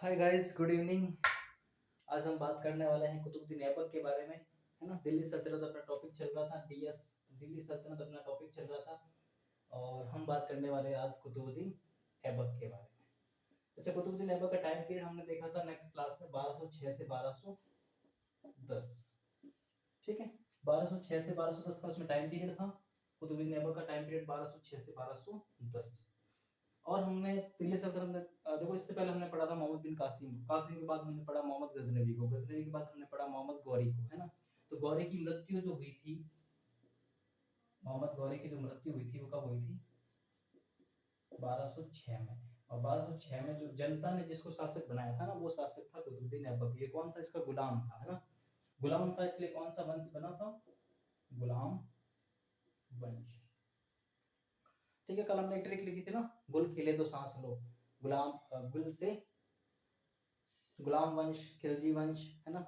Hi guys, good evening. आज हम बात करने वाले हैं कुतुबुद्दीन ऐबक के बारे में, है ना। दिल्ली सल्तनत अपना टॉपिक चल रहा था, डीएस दिल्ली सल्तनत अपना टॉपिक चल रहा था और हम बात करने वाले हैं आज कुतुबुद्दीन ऐबक के बारे में। अच्छा, कुतुबुद्दीन ऐबक का टाइम पीरियड हमने देखा था नेक्स्ट क्लास में 1206 से 1210। ठीक है, 1206 से 1210 का उसमें टाइम पीरियड था। कुतुबुद्दीन ऐबक का टाइम पीरियड 1206 से 1210। और हमने दिल्ली सल्तनत में देखो, इससे पहले हमने पढ़ा था मोहम्मद बिन कासिम कासिम के बाद हमने पढ़ा मोहम्मद गजनवी को, गजनवी के बाद हमने पढ़ा मोहम्मद गौरी को, है ना। तो गौरी की मृत्यु जो हुई थी, मोहम्मद गौरी की जो मृत्यु हुई थी वो कब हुई थी? 1206 में। और 1206 में जो जनता ने जिसको शासक बनाया था ना, वो शासक था कुतुबुद्दीन ऐबक। ये कौन था? इसका गुलाम था, है ना। गुलाम था, इसलिए कौन सा वंश बना था? गुलाम वंश। ठीक है, कल हमने एक ट्रिक लिखी थी ना, गुल खिले तो सांस लो। गुल से गुलाम वंश, खिलजी वंश, है ना।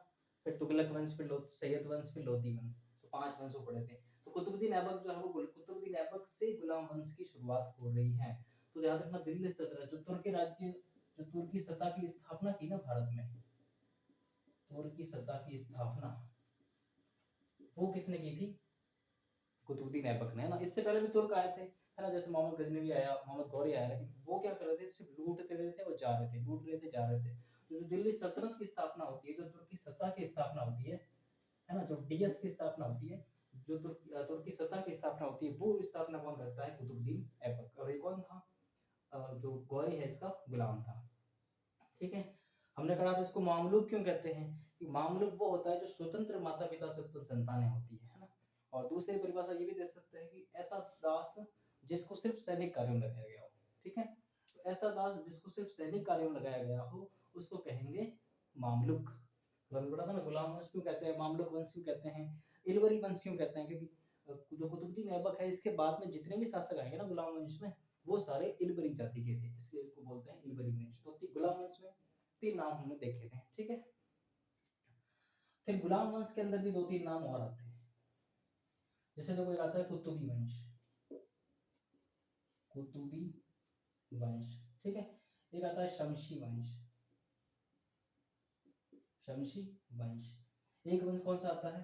फिर तुगलक वंश, फिर सैयद वंश, फिर लोधी वंश। तो 5 वंशों पढ़े थे। तो कुतुबुद्दीन ऐबक जो है वो कुतुबुद्दीन ऐबक से गुलाम वंश की शुरुआत हो रही है। तो याद रखना, दिल्ली सल्तनत जो तुर्की राज्य, जो तुर्की सत्ता की स्थापना की ना भारत में, तुर्की सत्ता की स्थापना वो किसने की थी? कुतुबुद्दीन ऐबक ने, है ना। इससे पहले भी तुर्क आए थे, है ना, जैसे मोहम्मद गजनवी आया, मोहम्मद गौरी आया, लेकिन वो क्या कर रहे थे? सिर्फ लूटते रहे थे और जा रहे थे, लूट रहे थे, जा रहे थे। तो जो दिल्ली सल्तनत की स्थापना होती है, जो तुर्की सत्ता की स्थापना होती है ना, जो डीएस की स्थापना होती है, जो तुर्की सत्ता की स्थापना होती है, वो स्थापना कौन करता है? कुतुबुद्दीन ऐबक। और ये कौन था? जो गौरी है इसका गुलाम था। ठीक है, हमने कहा था इसको मामलूक क्यों कहते हैं? कि मामलूक वो होता है जो स्वतंत्र माता पिता से उत्पन्न संतानें होती है ना। और दूसरी परिभाषा ये भी दे सकते हैं कि ऐसा दास जिसको सिर्फ सैनिक कार्यों में लगाया गया हो। ठीक है, तो ऐसा दास जिसको सिर्फ सैनिक कार्यों में लगाया गया हो उसको कहेंगे मामलुक। तो हमने पढ़ा था ना, गुलाम वंश क्यों कहते हैं, मामलुक वंश क्यों कहते हैं, इलवरी वंश क्यों कहते हैं? क्योंकि जो कुतुबुद्दीन ऐबक है, इसके बाद में जितने भी शासक आएंगे ना गुलाम वंश में, वो सारे इलबरी जाति के थे, इसलिए इसको बोलते हैं इलबरी वंश। तो गुलाम वंश में 3 नाम हमने देखे थे। ठीक है, फिर गुलाम वंश के अंदर भी 2-3 नाम और आते हैं। जैसे देखो, एक आता है कुतुबी वंश, कुतुबी वंश। ठीक है, एक आता है शमशी वंश, शमशी वंश। एक वंश कौन सा आता है?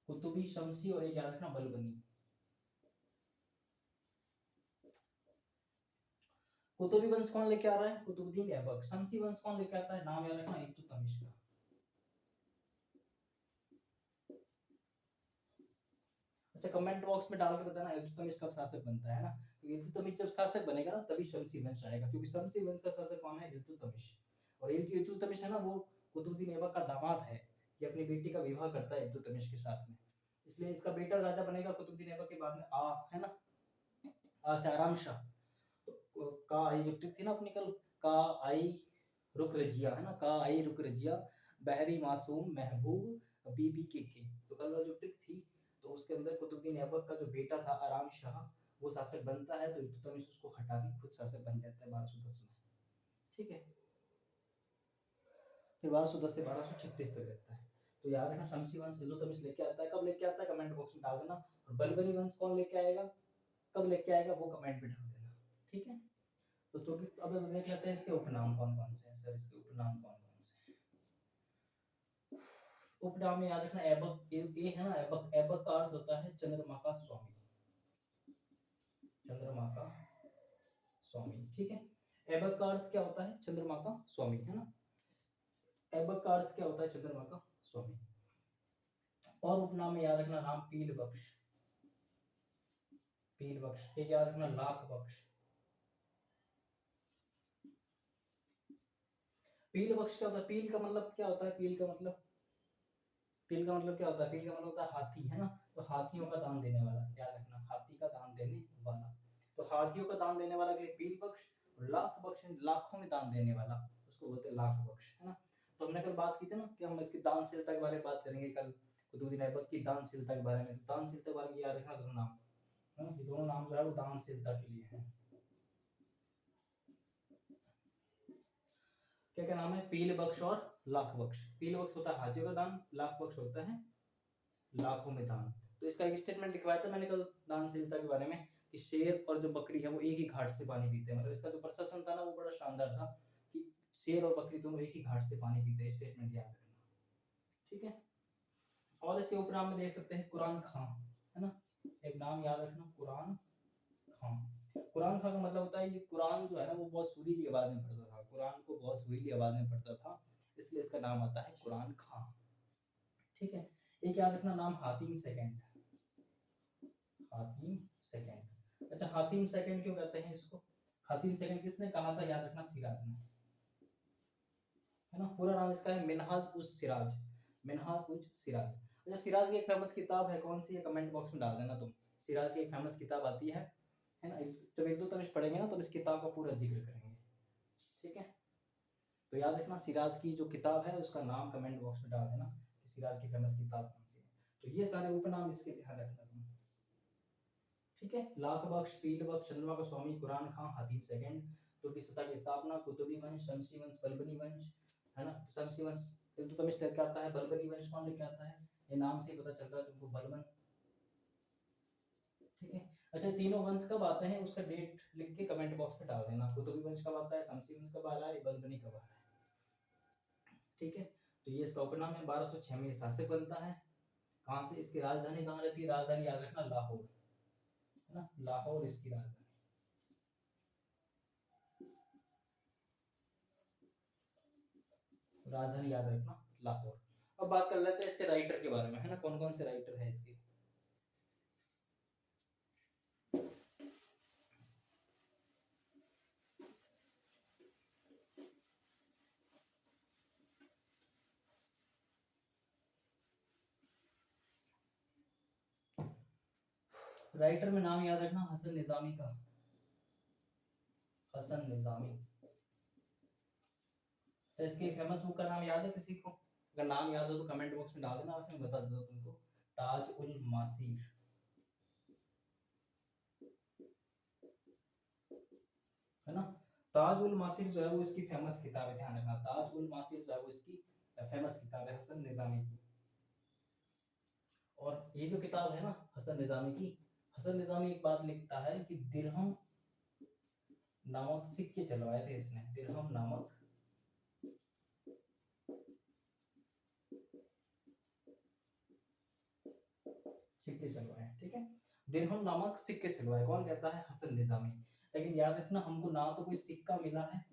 कुतुबी, शमशी, और एक याद रखना बलबनी। कुतुबी वंश कौन लेके आ रहा है? कुतुबुद्दीन ऐबक। शमशी वंश कौन लेके आता है? नाम याद रखना, इल्तुतमिश का। अच्छा, कमेंट बॉक्स में डाल के बताना इल्तुतमिश कब शासक बनता है ना। तो इल्तुतमिश जब शासक बनेगा ना, तभी शमशी वंश आएगा, क्योंकि शमशी वंश का शासक कौन है? इल्तुतमिश। और इल्तुतमिश है ना, वो कुतुबुद्दीन ऐबक का दामाद है। ये अपनी बेटी का विवाह करता है इल्तुतमिश के साथ में, इसलिए इसका बेटा राजा बनेगा कुतुबुद्दीन ऐबक के बाद में, है ना। से आराम शाह। तो का आई जो ट्रिक थी ना अपनी कल, का आई रुक रजिया, है ना, का आई रुक रजिया, बहरी मासूम महबूब बीबी के। तो कल जो ट्रिक थी, तो उसके अंदर कुतुबुद्दीन ऐबक का जो बेटा था आराम शाह, वो शासक बनता है, तो इल्तुतमिश उसको हटा के खुद शासक बन जाता है 1210 में। ठीक है, फिर 1210 से 1236 तक रहता है। तो याद रखना, शमसी वंश इल्तुतमिश लेके आता है। कब लेके आता है? कमेंट बॉक्स में डाल देना। और बलबनी वंश कौन लेके आएगा, कब लेके आएगा, वो कमेंट में डाल देना। ठीक है, तो अब देख लेते हैं इसके उपनाम कौन कौन से हैं। सर, इसके उपनाम कौन कौन से हैं? उपनाम में याद रखना, ऐबक ये है ना, ऐबक, ऐबक का अर्थ होता है चंद्रमा का स्वामी, चंद्रमा का स्वामी। ठीक है, ऐबक का अर्थ क्या होता है? चंद्रमा का स्वामी, है ना। ऐबक का अर्थ क्या होता है? चंद्रमा का स्वामी। और उपनाम में याद रखना, राम पील बख्श, पील बख्श। एक याद रखना, लाख बख्श। पील बख्श क्या होता है? पील का मतलब क्या होता है? पील का मतलब, पील का मतलब क्या होता है? पील का मतलब होता है हाथी, है ना। तो हाथियों का दान देने वाला, याद रखना, हाथी का दान देने वाला। तो हाथियों का दान देने वाला के लिए पील बख्श, और लाख बख्श, लाखों में दान देने वाला, उसको बोलते हैं लाख बख्श, है ना। तो हमने कल बात की थी ना कि हम इसकी दानशीलता के बारे में बात करेंगे कल, कुतुबुद्दीन ऐबक की दानशीलता के बारे में। तो दानशीलता के बारे में याद रखना दोनों नाम, है ना। ये दोनों नाम जो है वो दानशीलता के लिए है। क्या क्या नाम है? पील बख्श और लाख बख्श। पील बख्श होता है हाथियों का दान, लाख बख्श होता है लाखों में दान। तो इसका एक स्टेटमेंट लिखवाया था मैंने कल दानशीलता के बारे में, कि शेर और जो बकरी है वो एक ही घाट से पानी पीते हैं। मतलब इसका जो प्रशासन था ना, वो बड़ा शानदार था, कि शेर और बकरी दोनों एक ही घाट से पानी पीते हैं, स्टेटमेंट याद रखना। ठीक है। और इसके उपनाम में देख सकते हैं कुरान खां, है ना, एक नाम याद रखना कुरान खां। कुरान खां का मतलब होता है ये कुरान जो है ना वो बहुत सुरीली आवाज में पढ़ता था, कुरान को बहुत सुरीली आवाज में पढ़ता था, इसलिए इसका नाम आता है कुरान खां। ठीक है। एक याद रखना नाम हातिम सेकंड, हातिम सेकंड। अच्छा हातिम सेकंड क्यों कहते हैं इसको, हातिम सेकंड किसने कहा था, याद रखना सिराज ने, है ना। पूरा नाम इसका है मिनहाज उस सिराज, मिनहाज उस सिराज। अच्छा सिराज की एक फेमस किताब है, कौन सी है कमेंट बॉक्स में डाल देना तुम। सिराज की एक फेमस किताब आती है ना, जब एक दो तरफ पढ़ेंगे ना तो इस किताब का पूरा जिक्र करेंगे। ठीक है। तो याद रखना सिराज की जो किताब है उसका नाम कमेंट बॉक्स में डाल देना कि सिराज की फेमस किताब कौन सी है। तो ये सारे उपनाम इसके ध्यान रखना तुम। ठीक है। लाख बख्श, पीर बख्श, चंद्रमा का स्वामी, कुरान खां, हातिम सेकंड, तुर्की सत्ता की स्थापना, कुतुबी वंश, शमसी वंश, बलबनी वंश, है ना। शमसी वंश इल्तुतमिश लेके आता है, बलबनी वंश कौन लेके आता है, ये नाम से ही पता चल रहा है तुमको, बलबन। ठीक है। अच्छा तीनों वंश कब आते हैं उसका डेट लिख के कमेंट बॉक्स में डाल देना, कुतुबी वंश कब आता है, शमसी वंश कब आ रहा है, बलबनी कब आ रहा है। ठीक है। तो ये इसका उपनाम है, 1206 में शासक बनता है। कहाँ से, इसकी राजधानी कहाँ रहती है, राजधानी याद रखना लाहौर, है ना, लाहौर इसकी राजधानी, राजधानी याद रखना लाहौर। अब बात कर लेते हैं इसके राइटर के बारे में, है ना, कौन कौन से राइटर है इसके। राइटर में नाम याद रखना हसन निजामी का, हसन निजामी। तो इसके फेमस बुक का नाम याद है किसी को, अगर नाम याद हो तो कमेंट बॉक्स में डाल देना, वैसे मैं बता देता हूँ तुमको, ताज उल मासीर, है ना। ताज उल मासीर जो है वो इसकी फेमस किताब है, ध्यान रखना, ताज उल मासीर जो है वो इसकी फेमस किताब है हसन निजामी की। और ये जो किताब है ना हसन निजामी की, हसन निजामी एक बात लिखता है कि दिरहम नामक सिक्के चलवाए थे इसने, दिरहम नामक सिक्के चलवाए, ठीक है। दिरहम नामक सिक्के चलवाए, कौन कहता है, हसन निजामी। लेकिन याद रखना हमको ना तो कोई सिक्का मिला है,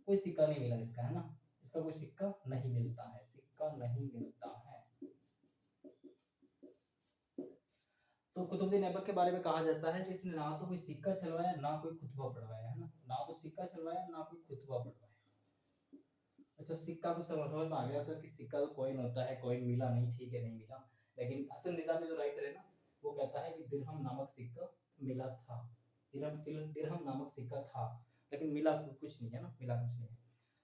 कोई सिक्का नहीं मिला इसका, है ना, इसका कोई सिक्का नहीं मिलता है, सिक्का नहीं मिलता है। तो कुतुबुद्दीन ऐबक के बारे में कहा जाता है कि इसने ना तो कोई सिक्का चलवाया ना कोई खुतबा पढ़वाया, है ना, ना तो सिक्का चलवाया ना कोई खुतबा पढ़वाया। अच्छा सिक्का तो समझ में आ गया सर कि सिक्का तो कॉइन होता है, कॉइन मिला नहीं, ठीक है नहीं मिला, लेकिन हसन निजामी जो राइटर है ना वो कहता है कि दिरहम नामक सिक्का मिला था, दिरहम नामक सिक्का था, लेकिन मिला कुछ नहीं है ना, मिला कुछ नहीं है।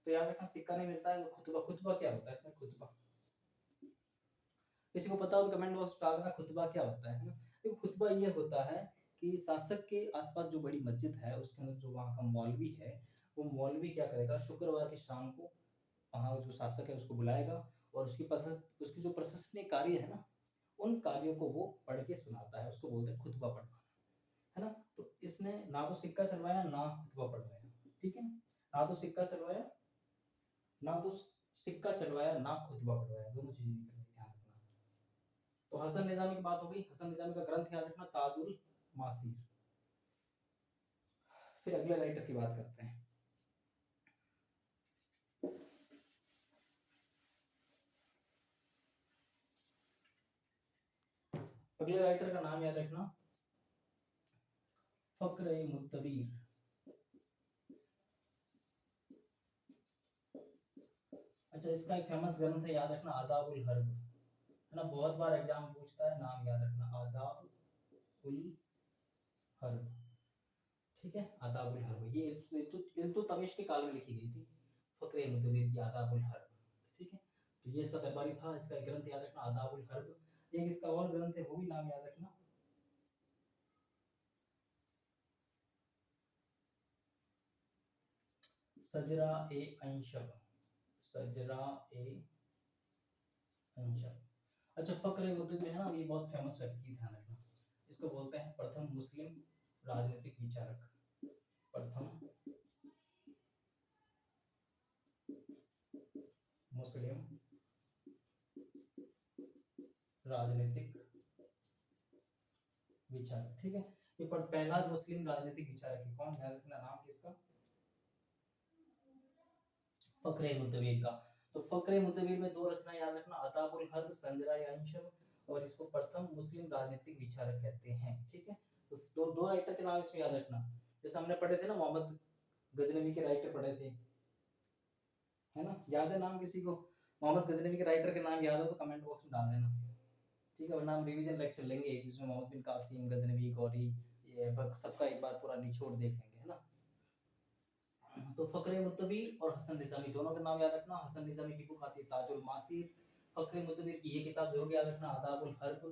तो याद रखना सिक्का नहीं मिलता है तो खुतबा, खुतबा क्या होता है इसमें, खुतबा किसी को पता हो तो कमेंट बॉक्स में डाल देना, खुतबा क्या होता है ना। तो खुतबा ये होता है कि शासक के आसपास जो बड़ी मस्जिद है उसके अंदर जो वहाँ का मौलवी है, वो मौलवी क्या करेगा, शुक्रवार की शाम को वहाँ जो शासक है उसको बुलाएगा और उसकी जो प्रशासनिक कार्य है ना उन कार्यों को वो पढ़ के सुनाता है, उसको बोलते हैं खुतबा पढ़वाना, है ना। तो इसने ना तो सिक्का चलवाया ना खुतबा पढ़वाया, ठीक है, ना तो सिक्का चलवाया ना तो सिक्का चलवाया ना खुतबा पढ़वाया, दोनों चीजें नहीं करनी, ध्यान रखना। तो हसन निजामी की बात हो गई, हसन निजामी का ग्रंथ याद रखना ताजुल मासीर। फिर अगले राइटर की बात करते हैं। अगले राइटर का नाम याद रखना फक्र ए मुत्तबीर। अच्छा इसका एक फेमस ग्रंथ है याद रखना आदाबुल हर्ब, है ना, बहुत बार एग्जाम पूछता है, नाम याद रखना आदाबुल हर्ब, ठीक है, आदाबुल हर्ब, ये इल्तुतमिश के काल में लिखी गई थी, फक्र ए मुत्तबीर की आदाबुल हर्ब, ठीक है। तो ये इसका दरबारी था, इसका एक ग्रंथ याद रखना आदाबुल हर्ब। एक इसका और ग्रंथ है वो भी नाम याद रखना, सजरा ए अंशब, सजरा ए अंशब। अच्छा फक्र उर्दू में है ना, ये बहुत फेमस व्यक्ति, ध्यान रखना, इसको बोलते हैं प्रथम मुस्लिम राजनीतिक विचारक, प्रथम मुस्लिम राजनीतिक विचारक, ठीक है। ये पर पहला मुस्लिम राजनीतिक विचारक है कौन, ध्यान रखना नाम किसका, फखरे मुतवीर का। तो फखरे मुतवीर में दो रचना याद रखना, अताबुल हर्ब संजरा अंशम, और इसको प्रथम मुस्लिम राजनीतिक विचारक कहते हैं, ठीक है। तो दो राइटर के नाम इसमें याद रखना, जैसे हमने पढ़े थे ना मोहम्मद गजनवी के राइटर पढ़े थे, है ना, याद है नाम किसी को, मोहम्मद गजनवी के राइटर के नाम याद हो तो कमेंट बॉक्स में डाल देना, ठीक है। वरना हम रिवीजन लेक्चर लेंगे एक, जिसमें मोहम्मद बिन कासिम, गजनवी, गौरी, ये सबका एक बार पूरा निचोड़ देख लेंगे, है ना। तो फखरे मुतबीर और हसन निजामी दोनों का नाम याद रखना। हसन निजामी की बुक आती है ताजुल मासीर, फखरे मुतबीर की ये किताब जरूर याद रखना, आदाबुल हर्ब,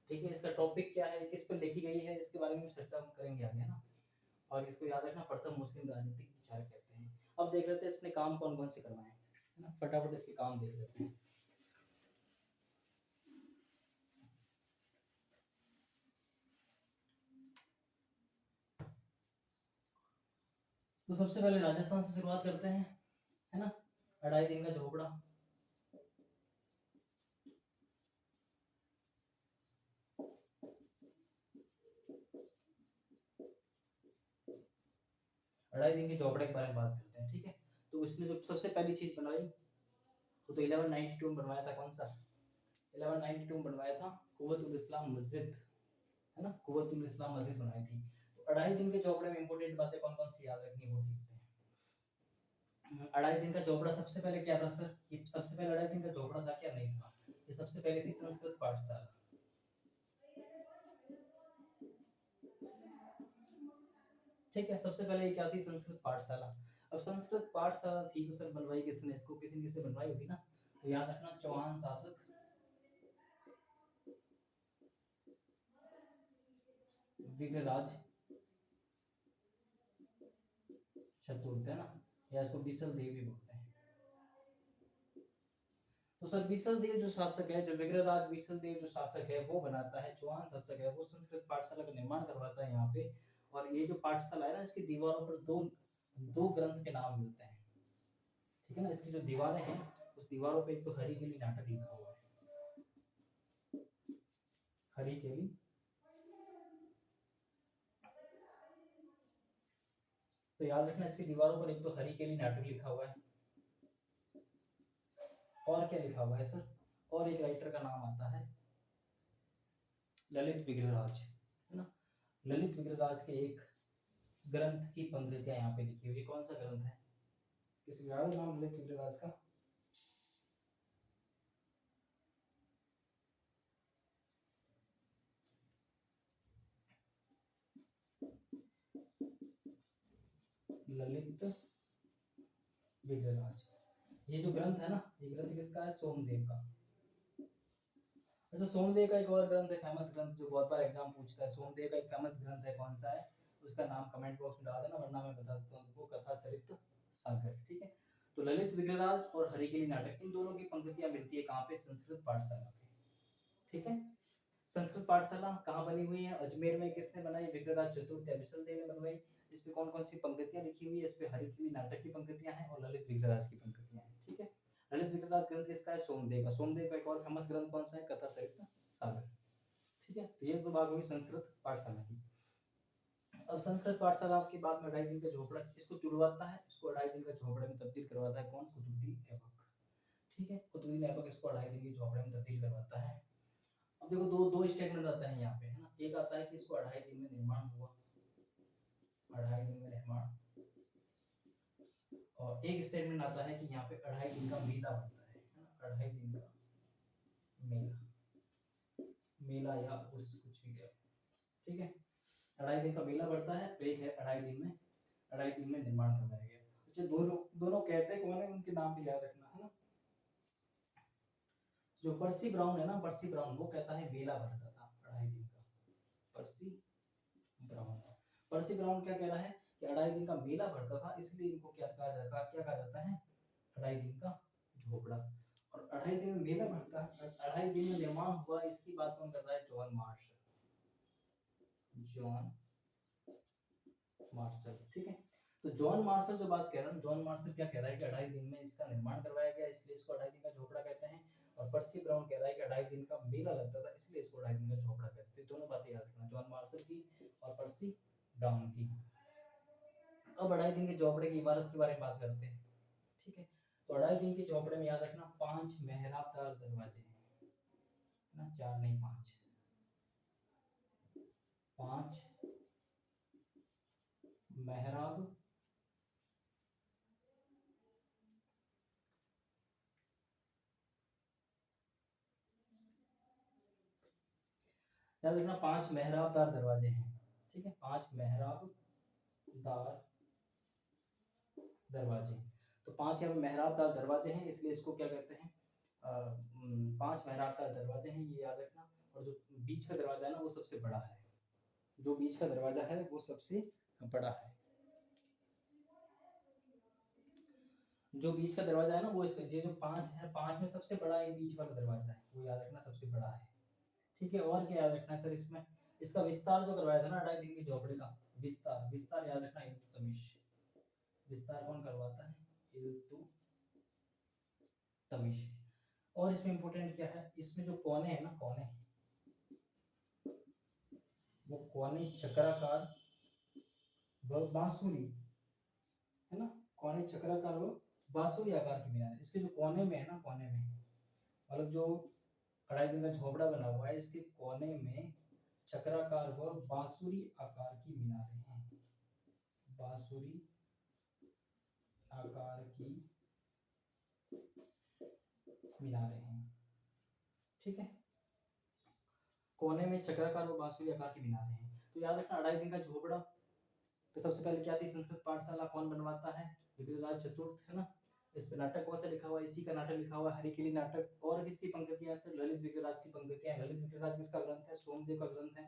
ठीक है। इसका टॉपिक क्या है, किस पर लिखी गई है, इसके बारे में चर्चा हम करेंगे आगे, है ना। और इसको याद रखना, प्रथम मुस्लिम राजनीतिक विचारक कहते हैं। अब देख लेते हैं इसने काम कौन कौन से करवाए हैं, है ना, फटाफट इसके काम देख लेते हैं। तो सबसे पहले राजस्थान से शुरुआत करते हैं, है ना, 2.5 दिन का झोपड़ा, अढ़ाई दिन के झोपड़े के बारे में बात करते हैं, ठीक है। तो इसने जो सबसे पहली चीज बनवाई वो तो 1192 में बनवाया था, कौन सा, 1192 में बनवाया था कुव्वतुल इस्लाम मस्जिद, है ना, कुव्वतुल इस्लाम मस्जिद बनाई थी। तो 2.5 दिन के झोपड़े में इंपॉर्टेंट बातें कौन कौन सी याद रखनी है वो देखते हैं। 2.5 दिन का झोपड़ा सबसे पहले क्या था सर, ये सबसे पहले 2.5 दिन का झोपड़ा था क्या, नहीं था, ये सबसे पहले थी संस्कृत पाठशाला, ठीक है। सबसे पहले ये क्या थी, संस्कृत पाठशाला। अब संस्कृत पाठशाला थी तो सर बनवाई किसने, इसको किसी ने किसने बनवाई होगी ना, तो याद रखना चौहान शासक विग्रहराज चतुर्थ, है ना, या इसको बिसल देव भी बोलते हैं। तो सर बिसल देव जो शासक है, जो विग्रहराज बिसल देव जो शासक है वो बनाता है, चौहान शासक है वो संस्कृत पाठशाला का निर्माण करवाता है यहाँ पे। और ये जो पाठशाला है ना, इसकी दीवारों पर दो दो ग्रंथ के नाम मिलते हैं, ठीक है ना। इसकी जो दीवारें हैं उस दीवारों पे एक तो हरिकेली नाटक लिखा हुआ है, हरिकेली, तो याद रखना इसकी दीवारों पर एक तो हरिकेली नाटक लिखा हुआ है, और क्या लिखा हुआ है सर, और एक राइटर का नाम आता है ललित विग्रहराज, है ना। ललित विग्रहराज के एक ग्रंथ की पंक्तियां यहाँ पे लिखी हुई है, कौन सा ग्रंथ है, किसी को याद है नाम ललित विग्रहराज का, ललित विग्रहराज, ये जो ग्रंथ है ना, ये ग्रंथ किसका है, सोमदेव का। अच्छा, सोमदेव का एक और ग्रंथ है फेमस ग्रंथ जो बहुत बार एग्जाम पूछता है, सोमदेव का एक फेमस ग्रंथ है, कौन सा है, उसका नाम कमेंट बॉक्स में डाल देना, वरना मैं बता देता हूँ, वो कथा सरित सागर, ठीक है। तो ललित विग्रहराज और हरिकेली नाटक, इन दोनों की पंक्तियां मिलती है कहाँ पे, संस्कृत पाठशाला पे, ठीक है। संस्कृत पाठशाला कहाँ बनी हुई है, अजमेर में, किसने बनाई, विग्रहराज चतुर्थ या बिसल देव ने बनवाई। इसपे कौन कौन सी पंक्तियां लिखी हुई है, इसपे हरिकेली नाटक की पंक्तियां हैं और ललित विग्रहराज की पंक्तियां हैं, ठीक है। ललित विग्रहराज ग्रंथ किसका है, सोमदेव का। सोमदेव का एक और फेमस ग्रंथ कौन सा है, कथा सरित सागर, ठीक है। तो ये दो भाग हुई संस्कृत पाठशाला की। अब संस्कृत पाठशाला की बात में 2.5 दिन का झोपड़ा इसको तुड़वाता है, इसको 2.5 दिन का झोपड़े में तब्दील करवाता है कौन, कुतुबुद्दीन ऐबक, ठीक है। कुतुबुद्दीन ऐबक इसको 2.5 दिन के झोपड़े में तब्दील करवाता है। अब देखो दो दो स्टेटमेंट आता है यहाँ पे, है ना, एक आता है कि इसको 2.5 दिन में निर्माण हुआ, 2.5 दिन में निर्माण, और एक स्टेटमेंट आता है कि यहाँ पे 2.5 दिन का मेला बनता है ना, 2.5 दिन का मेला, मेला या उस कुछ भी कहो, ठीक है। 2.5 दिन का मेला बढ़ता है, तो एक है 2.5 दिन में निर्माण करवाया गया। अच्छा, दोनों दोनों कहते कौन है, उनके नाम भी याद रखना, है ना। जो पर्सी ब्राउन है ना, पर्सी ब्राउन, वो कहता है मेला भरता था 2.5 दिन का, पर्सी ब्राउन, पर्सी ब्राउन क्या कह रहा है कि 2.5 दिन का मेला भरता था, इसलिए इनको क्या कहा जाता है, 2.5 दिन का झोपड़ा। और 2.5 दिन में मेला भरता है, 2.5 दिन में निर्माण हुआ, इसकी बात कौन कर रहा है, जॉन मार्शल, जॉन मार्शल, ठीक है। तो जॉन मार्शल जो बात कह रहा है, जॉन मार्शल क्या कह रहा है कि 2.5 दिन में इसका निर्माण करवाया गया, इसलिए इसको 2.5 दिन का झोपड़ा कहते हैं। और पर्सी ब्राउन कह रहा है कि 2.5 दिन का मेला लगता था, इसलिए इसको 2.5 दिन का झोपड़ा कहते हैं। दोनों बातें याद रखना, जॉन मार्शल की और पर्सी ब्राउन की। अब 2.5 दिन के झोपड़े की इमारत के बारे में बात करते हैं, ठीक है। तो 2.5 दिन के झोपड़े में याद रखना 5 मेहराबदार दरवाजे हैं ना, 4 नहीं 5, 5 मेहराब याद रखना 5 मेहराबदार दरवाजे हैं, ठीक है। 5 मेहराबदार दरवाजे, तो 5 यहाँ पे मेहराबदार दरवाजे हैं, इसलिए इसको क्या कहते हैं, 5 मेहराबदार दरवाजे हैं, ये याद रखना। और जो बीच का दरवाजा है ना वो सबसे बड़ा है, जो बीच का दरवाजा है वो सबसे बड़ा है। जो बीच का दरवाजा है ना वो इसका, ये जो 5 है, 5 में सबसे बड़ा ये बीच वाला दरवाजा है, वो याद रखना सबसे बड़ा है, ठीक है। और क्या याद रखना है सर इसमें, इसका विस्तार जो करवाया था ना 2.5 दिन के झोपड़े का विस्तार, विस्तार याद रखना इल्तुतमिश। विस्तार कौन करवाता है, इल्तुतमिश। और इसमें इंपॉर्टेंट क्या है, इसमें जो कोने हैं ना, कोने, वो कोने चक्राकार व बांसुरी है ना, कोने चक्राकार व बांसुरी आकार की मीनार है। इसके जो कोने में है ना, कोने में मतलब जो 2.5 दिन का झोपड़ा बना हुआ है, इसके कोने में चक्राकार व बांसुरी आकार की मीनारें हैं, बांसुरी आकार की मीनारें हैं, ठीक है। कोने में चक्राकार व बांसुरी आकार की मीनारें हैं। तो याद रखना 2.5 दिन का झोपड़ा, तो सबसे पहले क्या थी, संस्कृत पाठशाला कौन बनवाता है, विग्रहराज चतुर्थ है ना। इस पे नाटक कौन सा लिखा हुआ है, इसी का नाटक लिखा हुआ है, हरिकेली नाटक। और किसकी पंक्तियां सर, ललित विग्रहराज की पंक्तियां। ललित विग्रहराज किसका ग्रंथ है, सोमदेव का ग्रंथ है।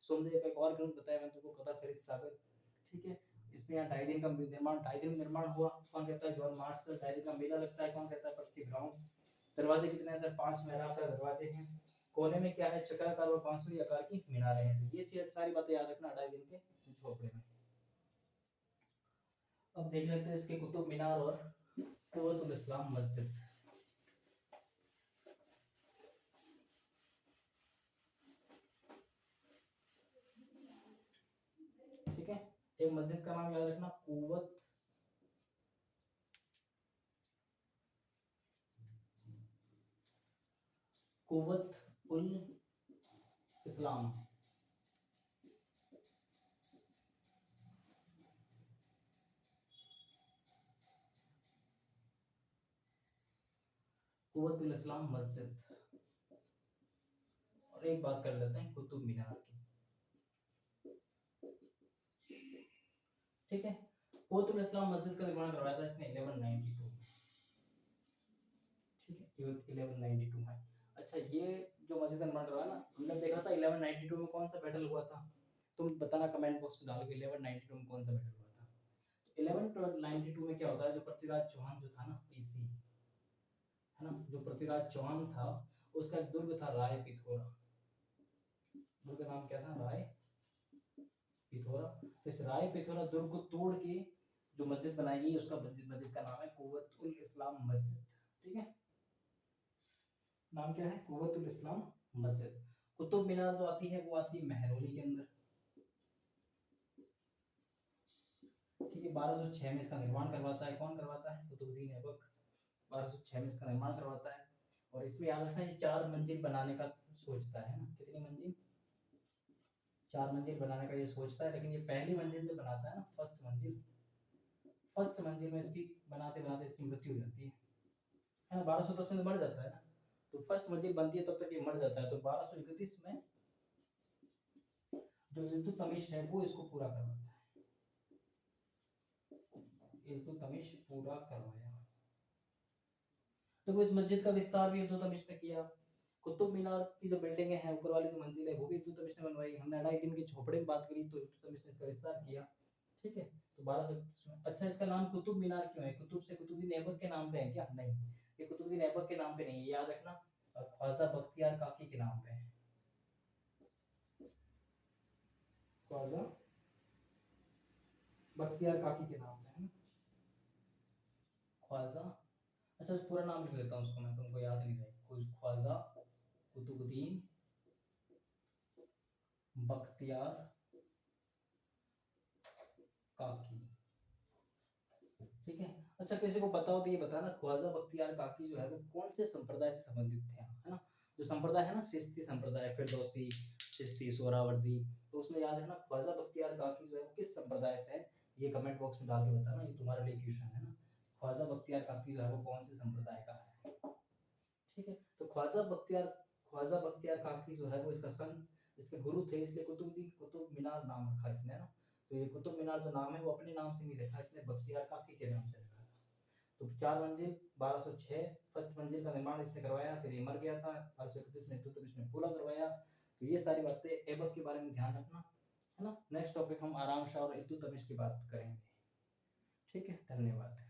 सोमदेव का एक और ग्रंथ बताया मैंने तुमको, कथा सरित सागर, ठीक है। इसमें यहाँ 2.5 दिन का निर्माण, 2.5 दिन में निर्माण हुआ, कौन कहता है, जॉन मार्शल। 2.5 दिन का मेला लगता है, कौन कहता है, पर्सी ब्राउन। दरवाजे कितने हैं सर, 5 मेहराबदार दरवाजे हैं। कोने में क्या है, चक्राकार और बांसुरी आकार की मीनारें हैं। तो ये सारी बातें याद रखना 2.5 दिन के झोपड़े में। अब देख लेते हैं इसके कुतुब मीनार और कुव्वतुल इस्लाम मस्जिद, ठीक है। एक मस्जिद का नाम याद रखना, कुव्वत उल इस्लाम, कुव्वत उल इस्लाम मस्जिद। और एक बात कर लेते हैं कुतुब मीनार की, ठीक है। कुव्वत उल इस्लाम मस्जिद का निर्माण करवाया था इसने 1192 में, ठीक है, 1192 में। अच्छा, ये जो मस्जिद का निर्माण करवाया ना, हमने देखा था 1192 में कौन सा बैटल हुआ था, तुम बताना कमेंट बॉक्स में डाल के 1192 में कौन सा बैटल हुआ था। 1192 में क्या होता है, जो पृथ्वीराज चौहान जो था ना, पीसी है ना, जो पृथ्वीराज चौहान था, उसका एक दुर्ग था राय पिथोरा। दुर्ग का नाम क्या था, राय पिथोरा। तो इस राय पिथोरा दुर्ग को तोड़ के जो मस्जिद बनाई गई, उसका मस्जिद का नाम है कुव्वत उल इस्लाम मस्जिद, ठीक है। नाम क्या है, कुव्वत उल इस्लाम मस्जिद। कुतुब मीनार जो आती है वो आती है महरौली के अंदर, ठीक है। 1206 में इसका निर्माण करवाता है, कौन करवाता है, कुतुबुद्दीन ऐबक 1206 में इसका निर्माण करवाता है। और इसमें याद रखना ये 4 मंजिल बनाने का सोचता है ना, कितनी मंजिल, 4 मंजिल बनाने का ये सोचता है। लेकिन ये पहली मंजिल जो बनाता है ना, फर्स्ट मंजिल में इसकी बनाते बनाते इसकी मृत्यु हो जाती है ना। 1210 में तो मर जाता है ना, तो फर्स्ट मंजिल बनती है तब तक ये मर जाता है। तो 1231 में जो इल्तुतमिश है वो इसको पूरा करवाता है, इल्तुतमिश पूरा करवाया। तो इस मस्जिद का विस्तार भी इल्तुतमिश ने किया। कुतुब मीनार की जो बिल्डिंगें हैं, ऊपर वाली जो मंजिल है वो भी इल्तुतमिश ने बनवाई। हमने 2.5 दिन के झोपड़े में बात करी, तो इल्तुतमिश ने इसका विस्तार किया, ठीक है। तो 1231 में। अच्छा, इसका नाम कुतुब मीनार क्यों है, कुतुब से कुतुबुद्दीन ऐबक के नाम पे है क्या, नहीं, ये कुतुबुद्दीन ऐबक के नाम पे नहीं है, याद रखना ख्वाजा बख्तियार काकी के नाम पे है, ख्वाजा बख्तियार काकी के नाम पे। ख्वाजा, अच्छा पूरा नाम लिख लेता हूँ उसको मैं, तुमको याद नहीं रहे, ख्वाजा कुतुबुद्दीन बख्तियार काकी, ठीक है। अच्छा किसी को पता हो तो ये बताना, ख्वाजा बख्तियार काकी जो है वो कौन से संप्रदाय से संबंधित थे, है ना। जो संप्रदाय है ना, चिश्ती संप्रदाय, फिरदौसी, चिश्ती, सोहरावर्दी, तो उसमें याद रखना ख्वाजा बख्तियार काकी जो है वो किस संप्रदाय से है, ये कमेंट बॉक्स में डाल के बताना, ये तुम्हारे लिए क्वेश्चन है ना। ख्वाजा बख्तियार काकी जो है वो कौन से संप्रदाय का है, ठीक है। तो ख्वाजा बख्तियार काकी जो है वो इसका सन, इसके गुरु थे, इसलिए कुतुब मीनार नाम रखा इसने, है ना। तो ये कुतुब मीनार जो नाम है वो अपने नाम से नहीं रखा, इसने बख्तियार काकी के नाम से रखा था। तो 4 मंजिल 1206 फर्स्ट मंजिल का निर्माण इसने करवाया, फिर ये मर गया था 1231 में, तो इसने पूरा करवाया। तो ये सारी बातें ऐबक के बारे में ध्यान रखना, है ना। नेक्स्ट टॉपिक हम आराम शाह और इल्तुतमिश की बात करेंगे, ठीक है। धन्यवाद।